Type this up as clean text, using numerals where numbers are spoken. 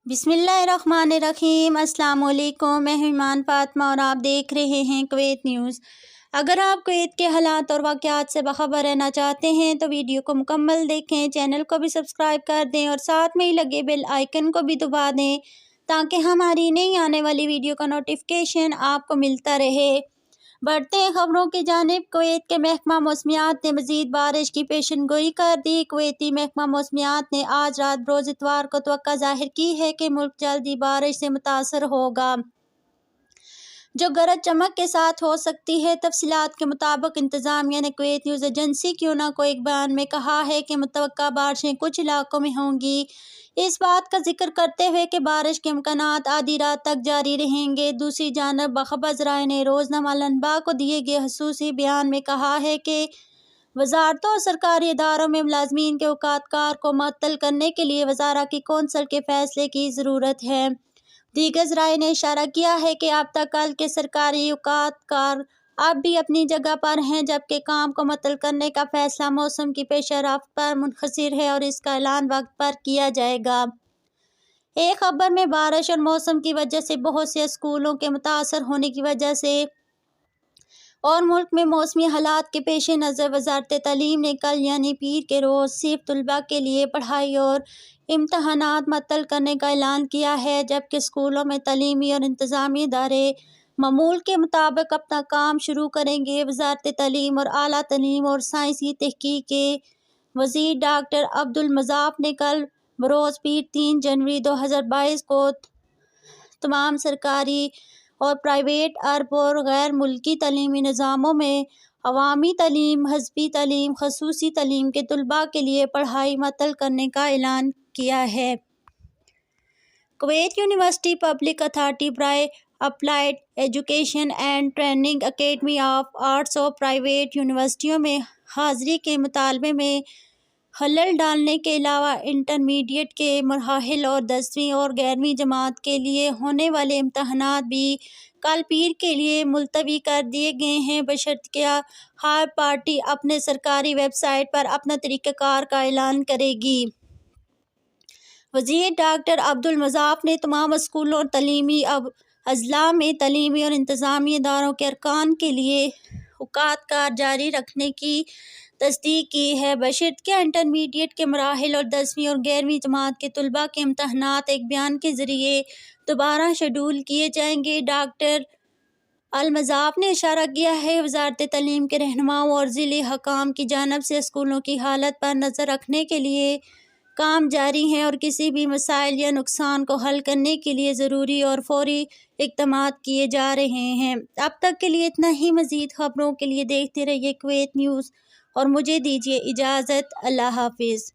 बिस्मिल्लाहिर्रहमानिर्रहीम। अस्सलाम वालेकुम। मैं इमान फातिमा और आप देख रहे हैं कुवैत न्यूज़। अगर आप कुवैत के हालात और वाक़यात से बाखबर रहना चाहते हैं तो वीडियो को मुकम्मल देखें, चैनल को भी सब्सक्राइब कर दें और साथ में ही लगे बेल आइकन को भी दबा दें ताकि हमारी नई आने वाली वीडियो का नोटिफिकेशन आपको मिलता रहे। बढ़ते हैं खबरों की जानिब। कुवैत के महकमा मौसमियात ने मज़ीद बारिश की पेशनगोई कर दी। कुवैती महकमा मौसमियात ने आज रात बरोज़ इतवार को तवक्का ज़ाहिर की है कि मुल्क जल्दी बारिश से मुतासर होगा, जो गरज चमक के साथ हो सकती है। तफसीलात के मुताबिक इंतज़ामिया ने कुवैत न्यूज़ एजेंसी क्यूना को एक बयान में कहा है कि मुतवक्का बारिशें कुछ इलाकों में होंगी, इस बात का जिक्र करते हुए कि बारिश के इम्कानात आधी रात तक जारी रहेंगे। दूसरी जानब बाखबर ज़राए ने रोज़नामा अल-अनबा को दिए गए ख़ुसूसी बयान में कहा है कि वज़ारतों और सरकारी इदारों में मुलाज़मीन के औकात-कार को मुअत्तल करने के लिए वज़ारा की कौंसल के फ़ैसले की ज़रूरत है। दीगर ज़राए ने इशारा किया है कि अब तक कल के सरकारी औकात-कार अब भी अपनी जगह पर हैं, जबकि काम को मुअत्तल करने का फ़ैसला मौसम की पेशरफ्त पर मुनहसर है और इसका ऐलान वक्त पर किया जाएगा। एक खबर में बारिश और मौसम की वजह से बहुत से स्कूलों के मुतासर होने की वजह से और मुल्क में मौसमी हालात के पेश नज़र वज़ारत तालीम ने कल यानी पीर के रोज़ सिर्फ तलबा के लिए पढ़ाई और इम्तहानात मुअत्तल करने का ऐलान किया है, जबकि स्कूलों में तालीमी और इंतज़ामी इदारे मामूल के मुताबिक अपना काम शुरू करेंगे। वज़ारत तालीम और आला तालीम और साइंसी तहक़ीक़ के वज़ीर डॉक्टर अब्दुल मज़ाफ़ ने कल बरोज़ पीर 3 जनवरी 2022 को तमाम सरकारी और प्राइवेट अरब और गैर मुल्की तालीमी निज़ामों में अवामी तालीम, मज़हबी तालीम, ख़ुसूसी तालीम के तलबा के लिए पढ़ाई मुअत्तल करने का ऐलान किया है। Kuwait university public authority for applied education and training academy of arts और प्राइवेट यूनिवर्सिटियों में हाज़िरी के मुतालबे में खलल डालने के अलावा इंटरमीडिएट के मराहिल और 10वीं और 11वीं जमात के लिए होने वाले इम्तहानात भी कल पीर के लिए मुलतवी कर दिए गए हैं, बशर्ते हर पार्टी अपने सरकारी वेबसाइट पर अपना तरीक़ाकार का ऐलान करेगी। वज़ीर डॉक्टर अब्दुल मज़ाफ़ ने तमाम स्कूलों और तालीमी अज़ला में तालीमी और इंतज़ामी इदारों के अरकान के लिए औकात-कार जारी रखने की तस्दीक की है, बशर्ते इंटरमीडिएट के मराहिल और 10वीं और 11वीं जमात के तलबा के इम्तहानात एक बयान के ज़रिए दोबारा शेड्यूल किए जाएंगे। डॉक्टर अल-मज़ाफ़ ने इशारा किया है वज़ारत तालीम के रहनुमाओं और ज़िले हकाम की जानिब से स्कूलों की हालत पर नज़र रखने के लिए काम जारी है और किसी भी मसाइल या नुकसान को हल करने के लिए ज़रूरी और फ़ौरी इक़दामात किए जा रहे हैं। अब तक के लिए इतना ही। मज़ीद खबरों के लिए देखते रहिए कुवैत न्यूज़ और मुझे दीजिए इजाज़त। अल्लाह हाफ़िज़।